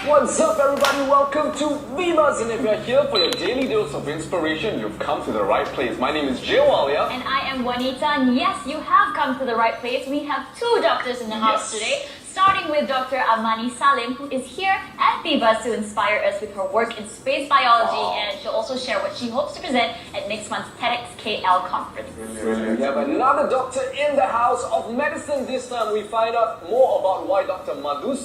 What's up, everybody? Welcome to Vivas, and if you're here for your daily dose of inspiration, you've come to the right place. My name is Jay Walia. And I am Juanita, and yes, you have come to the right place. We have two doctors in the house today, starting with Dr. Amani Salim, who is here at Vivas to inspire us with her work in space biology, and she'll also share what she hopes to present at next month's TEDxKL conference. We have another doctor in the house of medicine. This time we find out more about why Dr. Madhu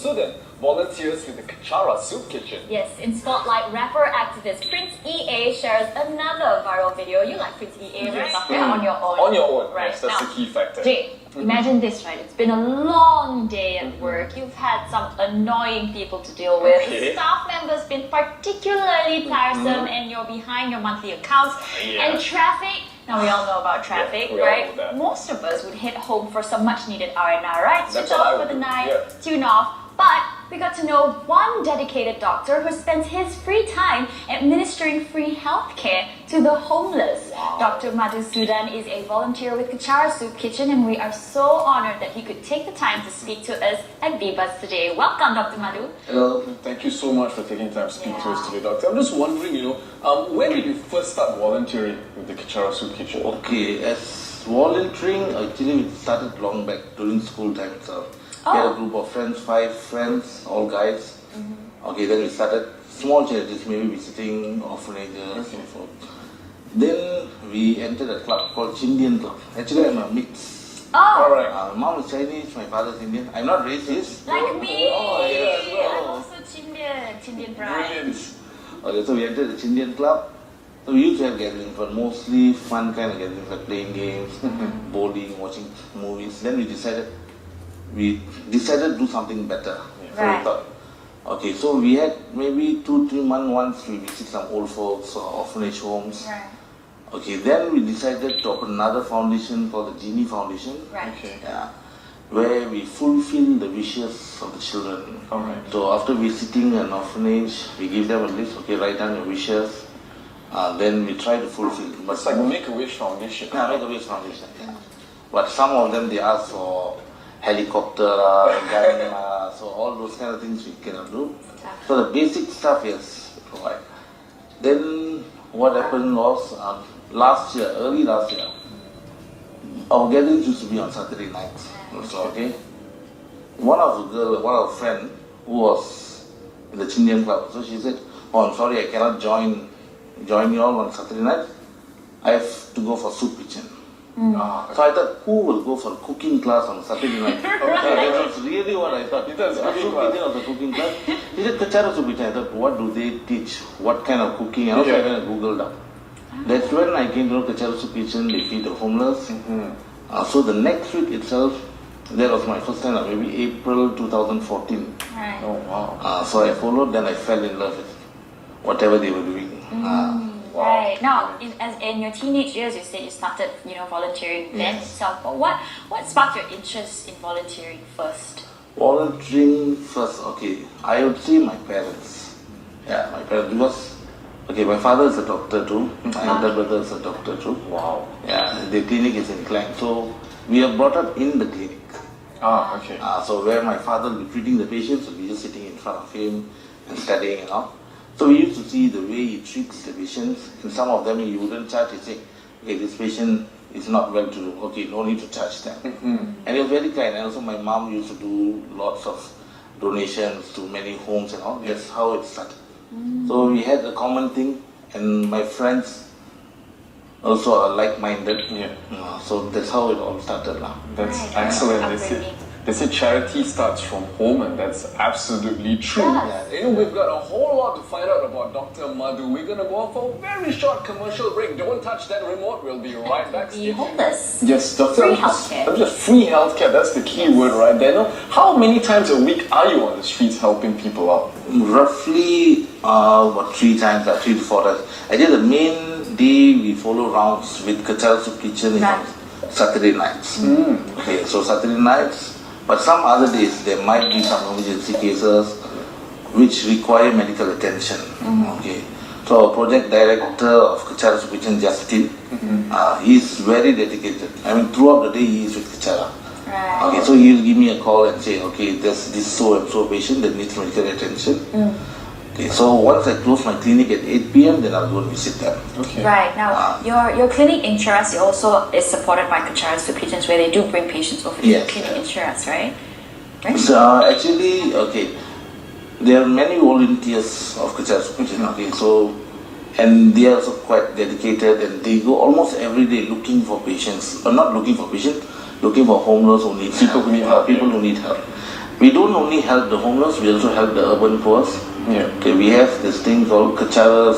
volunteers with the Kechara Soup Kitchen. Yes, in Spotlight, rapper activist Prince EA shares another viral video. You like Prince EA, right? Doctor? On your own. On your own, right? Yes, that's the key factor. Jay, imagine this, right? It's been a long day at work. You've had some annoying people to deal with. Okay. Staff members been particularly tiresome, and you're behind your monthly accounts. And traffic. Now we all know about traffic, we all right? know that. Most of us would head home for some much-needed R&R, right? Switch That's what I off would for the do, night, tune off. But we got to know one dedicated doctor who spends his free time administering free healthcare to the homeless. Wow. Dr. Madhu is a volunteer with Kechara Soup Kitchen, and we are so honored that he could take the time to speak to us at Vivas today. Welcome, Dr. Madhu. Hello. Thank you so much for taking time to speak to us today, Doctor. I'm just wondering, when did you first start volunteering with the Kechara Soup Kitchen? Okay, as volunteering, actually it started long back during school time itself. We had a group of friends, 5 friends, all guys. Okay, then we started small charities, maybe visiting orphanages, so forth. Then we entered a club called Chindian Club. Actually, I'm a mix. Alright. My mom is Chinese, my father is Indian. I'm not racist. Like me! well. I'm also Chindian bride. Brilliant. Okay, so we entered the Chindian Club. So we used to have gatherings, but mostly fun kind of gatherings, like playing games, bowling, watching movies. Then we decided to do something better. So we thought, okay, so we had maybe 2-3 months once we visit some old folks or orphanage homes. Right. Okay, then we decided to open another foundation called the Genie Foundation. Right. Okay. Yeah, where we fulfill the wishes of the children. Alright. So after visiting an orphanage, we give them a list, okay, write down your wishes. Then we try to fulfill it. But It's like Make-A-Wish Foundation. yeah, Make-A-Wish Foundation. Yeah. But some of them they ask for helicopter, gun, so all those kind of things we cannot do. So the basic stuff, yes, we provide. Then what happened was early last year, our gatherings used to be on Saturday nights. So okay, one of the friend who was in the Chindian Club, so she said, "Oh, I'm sorry, I cannot join you all on Saturday night. I have to go for soup kitchen." So I thought, who will go for a cooking class on Saturday night? That was really what I thought. It does, cooking Soup kitchen was a cooking class. He said, Kechara Soup Kitchen. I thought, what do they teach? What kind of cooking? And also I went and Googled up. That's when I came to know Kechara Soup Kitchen. They feed the homeless. So the next week itself, that was my first time, maybe April 2014. Right. Oh, wow. So I followed, then I fell in love with whatever they were doing. Right. Now, in your teenage years, you said you started, volunteering then itself. But what sparked your interest in volunteering first? Volunteering first, okay. I would say my parents. Yeah, my parents, because, okay, my father is a doctor too. My elder brother is a doctor too. Wow. Yeah, the clinic is in Klang. So, we are brought up in the clinic. Okay. So, where my father will be treating the patients, we'll be just sitting in front of him and studying and all. So we used to see the way he treats the patients. In some of them he wouldn't charge. He'd say, okay, this patient is not well to do. Okay, no need to charge them. And he was very kind. And also my mom used to do lots of donations to many homes and all. That's how it started. So we had a common thing, and my friends also are like-minded. So that's how it all started now. That's excellent. They say charity starts from home, and that's absolutely true. Yes. We've got a whole lot to find out about Dr. Madhu. We're going to go for a very short commercial break. Don't touch that remote. We'll be right back. The homeless. Yes, Doctor. Free healthcare. Just free healthcare. That's the key word right there. How many times a week are you on the streets helping people out? Roughly about 3 times, 3 to 4 times. I think the main day we follow rounds with Kechara Soup Kitchen is on Saturday nights. Okay, so Saturday nights. But some other days there might be some emergency cases which require medical attention. Okay, so our project director of Kechara Soup Kitchen, Justin, he is very dedicated. I mean, throughout the day he is with Kechara. Right. Okay, so he'll give me a call and say, okay, there's this so and so patient that needs medical attention. Okay, so once I close my clinic at 8 p.m., then I'll go and visit them. Okay. Right. Now, your clinic in Cheras also is supported by Kechara Soup Kitchens, where they do bring patients over to Yes. the clinic in Cheras, right? Right? So actually, okay, there are many volunteers of Kechara Soup Kitchen. Okay, so and they are also quite dedicated, and they go almost every day looking for patients, or not looking for patients, looking for homeless who need People who need help, people who need help. We don't only help the homeless, we also help the urban poor. Yeah. Okay, we have this thing called Kechara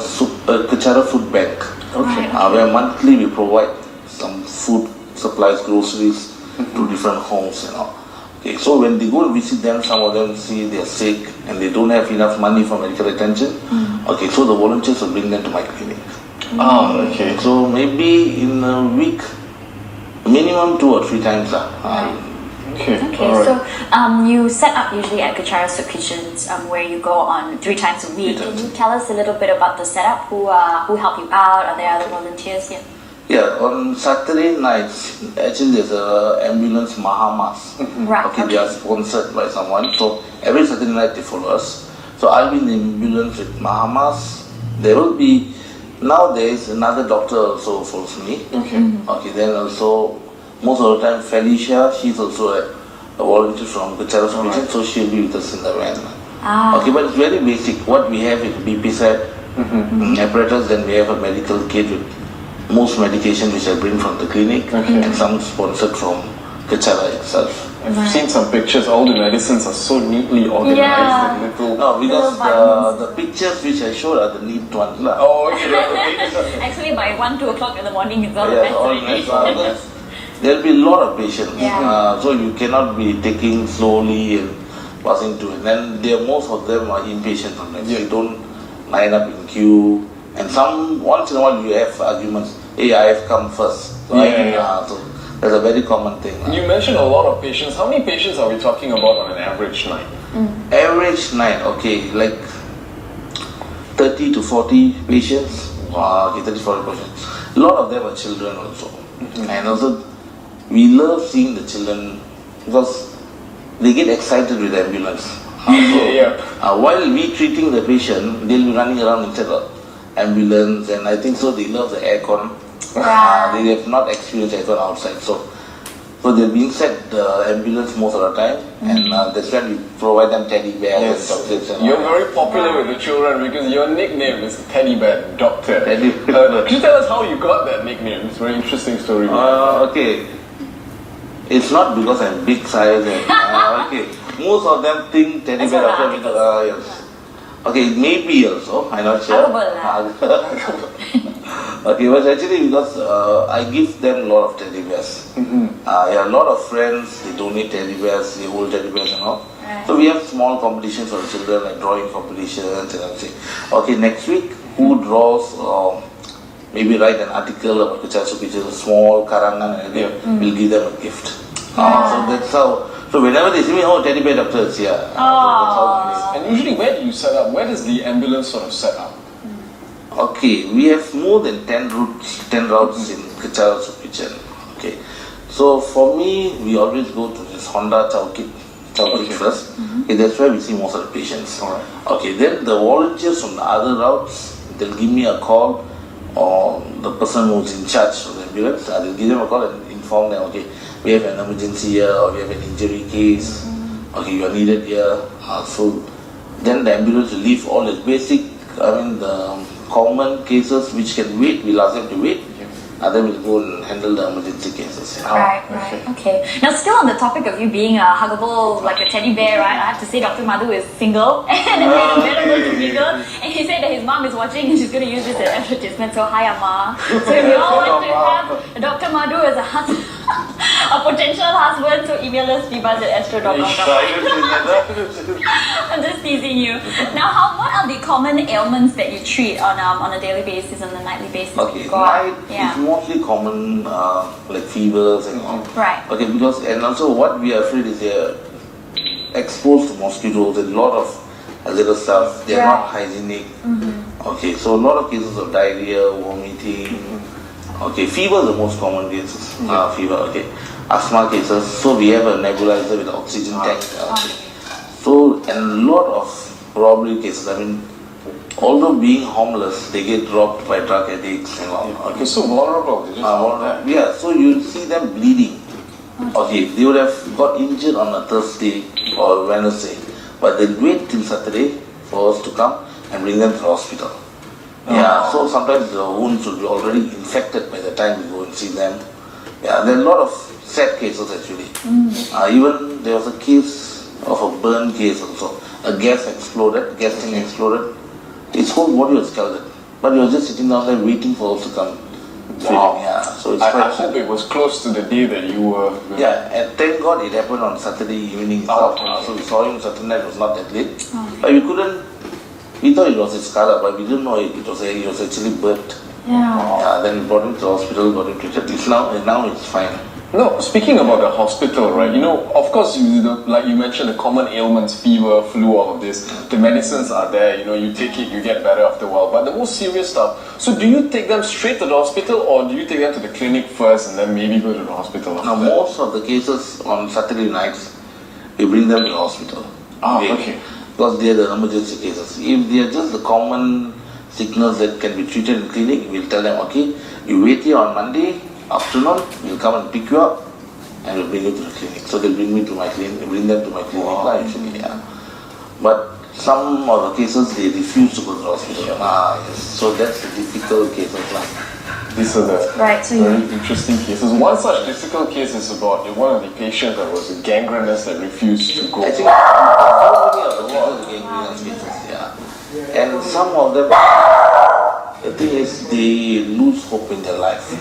Food Bank, Okay. where monthly we provide some food supplies, groceries to different homes and all. Okay, so when they go and visit them, some of them see they're sick and they don't have enough money for medical attention. Okay, so the volunteers will bring them to my clinic. Oh, okay. So maybe in a week, minimum 2 or 3 times. Okay. Okay, All right. so you set up usually at Kechara Soup Kitchens, where you go on 3 times a week. Can you tell us a little bit about the setup? Who help you out? Are there other volunteers here? Yeah, on Saturday nights, actually there's a ambulance Mahamas. Right. Okay, they are sponsored by someone. So every Saturday night they follow us. So I'll be in the ambulance with Mahamas. There will be, now there is another doctor also follows me. Okay. Okay, then also, most of the time Felicia, she's also a volunteer from Kechara Soup Kitchen, so she'll be with us in the van. Okay, but it's very basic. What we have is BP set, apparatus, then we have a medical kit with most medication which I bring from the clinic, and some sponsored from Kechara itself. I've seen some pictures. All the medicines are so neatly organized. Yeah. And little. No, because Little the pictures which I showed are the neat ones. Oh, okay. Actually, by 1, 2 o'clock in the morning, it's all Yeah, the all best nice, already. all nice. There'll be a lot of patients, Yeah. so you cannot be taking slowly and passing to it. And most of them are inpatient sometimes. Yeah. They don't line up in queue, and once in a while you have arguments. Hey, I have come first. So so that's a very common thing. You mentioned a lot of patients. How many patients are we talking about on an average night? Average night, okay, like 30 to 40 patients. Okay, 30 to 40 patients. A lot of them are children also. And also, we love seeing the children because they get excited with the ambulance. While we treating the patient, they'll be running around inside the ambulance, and I think so they love the aircon. They have not experienced aircon outside, so they've been inside the ambulance most of the time, and that's when we provide them teddy bears and chocolates. And You're all. very popular with the children because your nickname is Teddy Bear Doctor. Teddy Could you tell us how you got that nickname? It's a very interesting story. Okay, it's not because I'm big size. And, okay, most of them think teddy That's bear what doctor the because yes. Okay, maybe also. I'm not sure. Okay, but actually because I give them a lot of teddy bears. A lot of friends, they donate teddy bears, they hold teddy bears and all. Right. So we have small competitions for the children, like drawing competitions, and I'll say, okay, next week, who draws, maybe write an article about Kechara Soup Kitchen, a small karangan and everything, we'll give them a gift. So that's how. So whenever they see me, oh, teddy bear doctor is here. So that's how it is. And usually, where do you set up? Where does the ambulance sort of set up? Okay, we have more than 10 routes in Kechara Soup Kitchen. Okay, so for me, we always go to this Honda Chowkit first. Okay, that's where we see most of the patients. Alright. Okay, then the volunteers from the other routes, they'll give me a call, or the person who's in charge of the ambulance, they'll give them a call and inform them, okay, we have an emergency here, or we have an injury case, okay, you are needed here. So then the ambulance will leave all the basic, the common cases which can wait, we'll ask them to wait, and then we'll go and handle the emergency cases. Right. Okay. Now, still on the topic of you being a huggable, like a teddy bear, right? I have to say Dr. Madhu is single and available to mingle. And he said that his mom is watching and she's going to use this as advertisement. So, hi, Amma. So, if you all want to have Dr. Madhu as a husband, a potential husband, so email us bbuzz@astro.com. I'm just teasing you. Now, what are the common ailments that you treat on a daily basis, on a nightly basis? Okay, You go out? night is mostly common, like fevers and all. Right. Okay, and also what we are afraid is they're exposed to mosquitoes, a lot of little stuff, they're not hygienic. Okay, so a lot of cases of diarrhea, vomiting. Okay, fever is the most common cases. Fever, okay. asthma cases. So we have a nebulizer with oxygen tank. So, and a lot of robbery cases. I mean, although being homeless, they get robbed by drug addicts and all. Okay, so vulnerable. They just out there. Yeah, so you see them bleeding. Okay, they would have got injured on a Thursday or Wednesday, but they wait till Saturday for us to come and bring them to the hospital. Yeah, so sometimes the wounds will be already infected by the time we go and see them. Yeah, there are a lot of sad cases actually. Even there was a case of a burn case also. A gas thing exploded. His whole body was scalded. But he was just sitting down there waiting for us to come. Wow. Yeah, so it's I quite hope it was close to the day that you were. Yeah, and thank God it happened on Saturday evening. So we saw him Saturday night, it was not that late. But we thought it was a scar, but we didn't know it was actually burnt. Yeah. Then we brought him to the hospital, got him treated. Now it's fine. No, speaking about the hospital, right? You know, of course, like you mentioned, the common ailments, fever, flu, all of this. The medicines are there. You know, you take it, you get better after a while. But the most serious stuff. So, do you take them straight to the hospital, or do you take them to the clinic first and then maybe go to the hospital after Now, that? most of the cases on Saturday nights, we bring them to the hospital. Okay. Because they are the emergency cases. If they are just the common sickness that can be treated in clinic, we'll tell them, okay, you wait here on Monday afternoon, we'll come and pick you up and we'll bring you to the clinic. So they'll bring them to my clinic, actually, yeah. But some of the cases, they refuse to go to the hospital. Yes. So that's the difficult cases. These are the Right, so very interesting cases. One such difficult case is about one of the patients that was gangrenous that refused to go. I think so many of the cases are gangrenous cases, yeah. And some of them, the thing is, they lose hope in their life.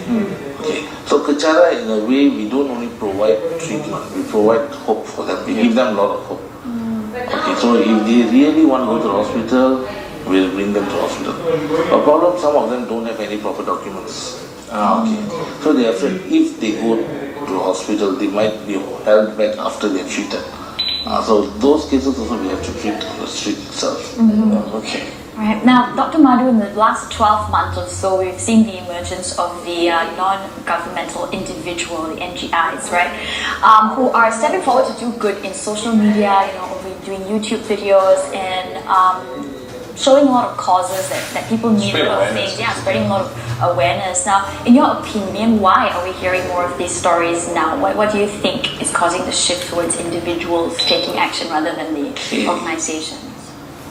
Okay. So Kechara, in a way, we don't only provide treatment, we provide hope for them. We give them a lot of hope. Okay, so if they really want to go to the hospital, we'll bring them to the hospital. The problem, some of them don't have any proper documents. Okay. So they are afraid if they go to the hospital, they might be held back after they're treated. So those cases also we have to treat on the street itself. Okay. Right. Now, Dr. Madhu, in the last 12 months or so, we've seen the emergence of the non-governmental individual, the NGIs, right, who are stepping forward to do good in social media, doing YouTube videos and showing a lot of causes that people need a lot of things. Yeah, spreading a lot of awareness. Now, in your opinion, why are we hearing more of these stories now? What do you think is causing the shift towards individuals taking action rather than the organizations?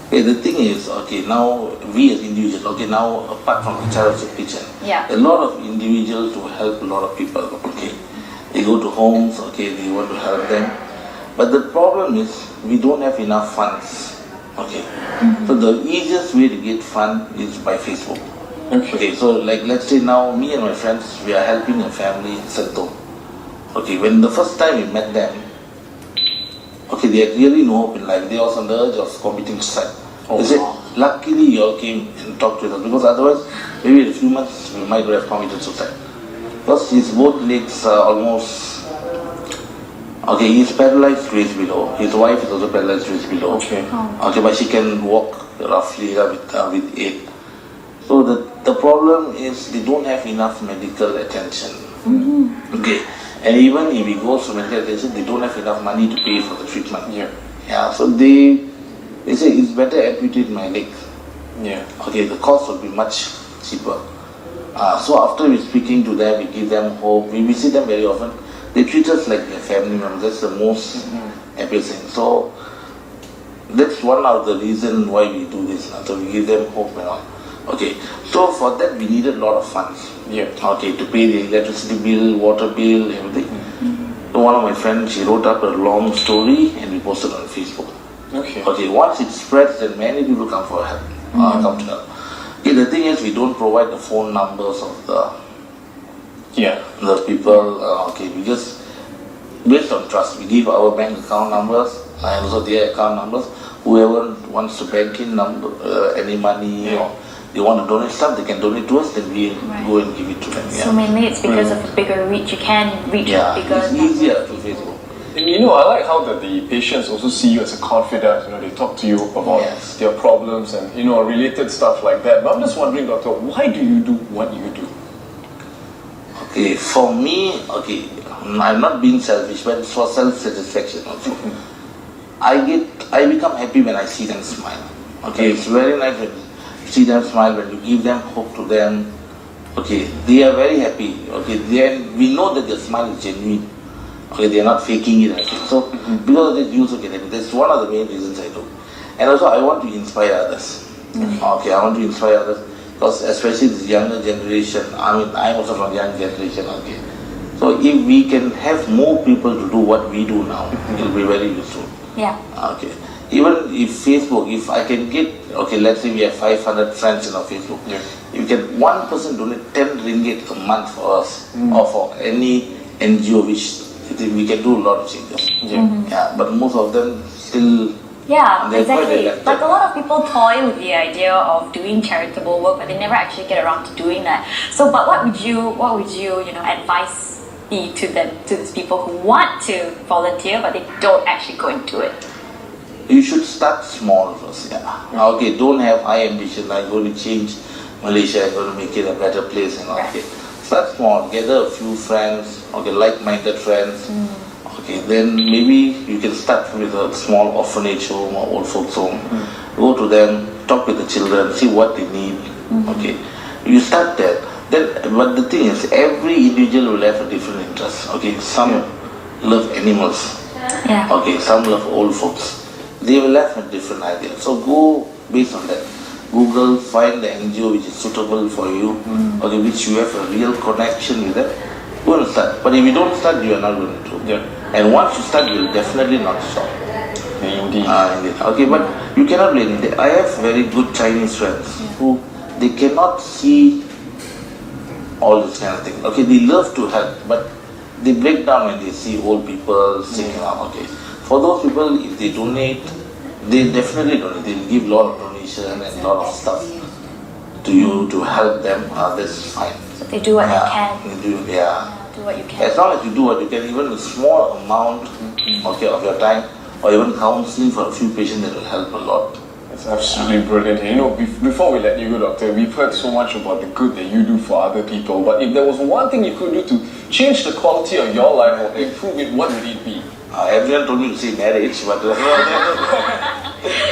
Okay, the thing is, now we as individuals, now apart from Kechara Soup Kitchen, a lot of individuals will help a lot of people, They go to homes, they want to help them. But the problem is, we don't have enough funds, So the easiest way to get fund is by Facebook. Okay, so like let's say now, me and my friends, we are helping a family in Sentul. When the first time we met them, they had really no hope in life. They was on the edge of committing suicide. They said, luckily you all came and talked with us, because otherwise, maybe in a few months, we might have committed suicide. Because his both legs are almost, he's paralyzed to his below. His wife is also paralyzed to his below. But she can walk roughly with aid. So the problem is they don't have enough medical attention. And even if he goes to medical attention, they don't have enough money to pay for the treatment. So they say it's better amputate my leg. The cost will be much cheaper. So after we're speaking to them, we give them hope. We visit them very often. They treat us like their family members. That's the most happiest thing. So that's one of the reasons why we do this. So we give them hope and all. So for that we needed a lot of funds. To pay the electricity bill, water bill, everything. So one of my friends, she wrote up a long story and we posted on Facebook. Once it spreads, then many people come for help. Come to help. The thing is, we don't provide the phone numbers of the people. We just based on trust. We give our bank account numbers and also their account numbers. Whoever wants to bank in any money or they want to donate stuff, they can donate to us, then we go and give it to them. So mainly it's because of a bigger reach. You can reach a bigger it's easier to Facebook. And I like how that the patients also see you as a confidant. They talk to you about their problems and related stuff like that. But I'm just wondering, doctor, why do you do what you do? For me, I'm not being selfish, but it's for self-satisfaction also. I become happy when I see them smile. Okay, it's very nice when you see them smile, when you give them hope to them. Okay, they are very happy. Okay, we know that their smile is genuine. Okay, they are not faking it. Okay. So because of this, you also get happy. That's one of the main reasons I do. And also, I want to inspire others. Okay, I want to inspire others because especially this younger generation. I mean, I'm also from young generation. Okay, so if we can have more people to do what we do now, it will be very useful. Yeah. Okay. Even if Facebook, if I can get, okay, let's say we have 500 friends in our Facebook. Yeah. You can one person donate 10 ringgit a month for us or for any NGO, which we can do a lot of changes. Yeah, but most of them still. Yeah, That's why they exactly. left Like it. a lot of people toy with the idea of doing charitable work, but they never actually get around to doing that. So, but what would you, advise be to them, to these people who want to volunteer, but they don't actually go and do it? You should start small first. Yeah. Okay, don't have high ambition. I'm going to change Malaysia. I'm going to make it a better place. And okay, start small. Gather a few friends. Okay, like-minded friends. Okay, then maybe you can start with a small orphanage home or old folks home. Go to them, talk with the children, see what they need. Okay, you start there. Then, but the thing is, every individual will have a different interest. Okay, some love animals. Yeah. Okay, some love old folks. They will have a different idea. So go based on that. Google, find the NGO which is suitable for you, okay, which you have a real connection with them. Go and start. But if you don't start, you are not going to do. Yeah. And once you start, you will definitely not stop. Indeed. Indeed. Okay, but you cannot blame them. I have very good Chinese friends who they cannot see all this kind of thing. Okay, they love to help, but they break down when they see old people sick. Okay, for those people, if they donate, they definitely donate. They'll give a lot of donation and a lot of stuff to you to help them. That's fine. So they do what they can. They do, yeah. Do what you can. As long as you do what you can, even a small amount, okay, of your time, or even counseling for a few patients, that will help a lot. It's absolutely brilliant. You know, before we let you go, Doctor, we've heard so much about the good that you do for other people. But if there was one thing you could do to change the quality of your life or improve it, what would it be? Everyone told me to say marriage, but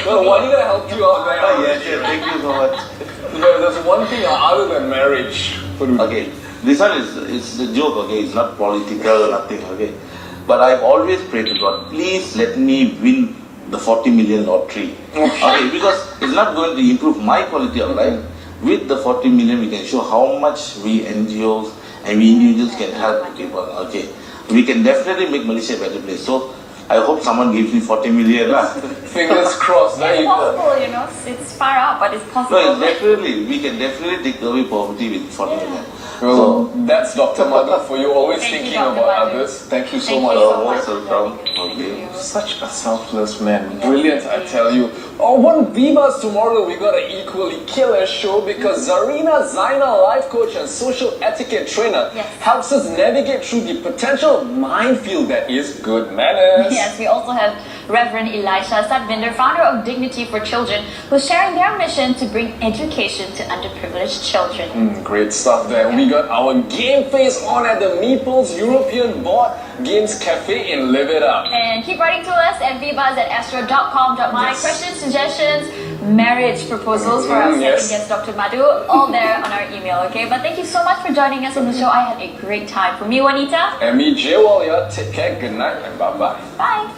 Well, why did I help you out there? yes, thank you so much. There's one thing other than marriage. What would it be? Okay, this one is a joke. Okay, it's not political, nothing. Okay, but I've always prayed to God, please let me win the 40 million lottery. Okay, because it's not going to improve my quality of life. With the 40 million, we can show how much we NGOs and we individuals can help people. Okay, we can definitely make Malaysia a better place. So I hope someone gives me 40 million. Fingers crossed. There It's you go. possible, it's far out, but it's possible. No, we can definitely take away poverty with 40 million. Well, that's Dr. Madhu for you, always Thank you, thinking Dr. about Madhu. others. Thank you so Thank much. you so much. Most welcome. Okay. Such a selfless man. Brilliant, I tell you. On Vivas tomorrow, we got an equally killer show because Zarina Zaina, life coach and social etiquette trainer, helps us navigate through the potential minefield that is good manners. Yes, we also have Reverend Elisha Sadvinder, founder of Dignity for Children, who's sharing their mission to bring education to underprivileged children. Great stuff there. We got our game face on at the Meeples European Board Games Cafe in Live It Up. And keep writing to us at vbuzz@astro.com.my. Questions, suggestions, marriage proposals for our second guest, Dr. Madhu, all there on our email, okay? But thank you so much for joining us on the show. I had a great time. For me, Juanita. And me, Jay Walia. Take care, good night, and bye-bye. Bye.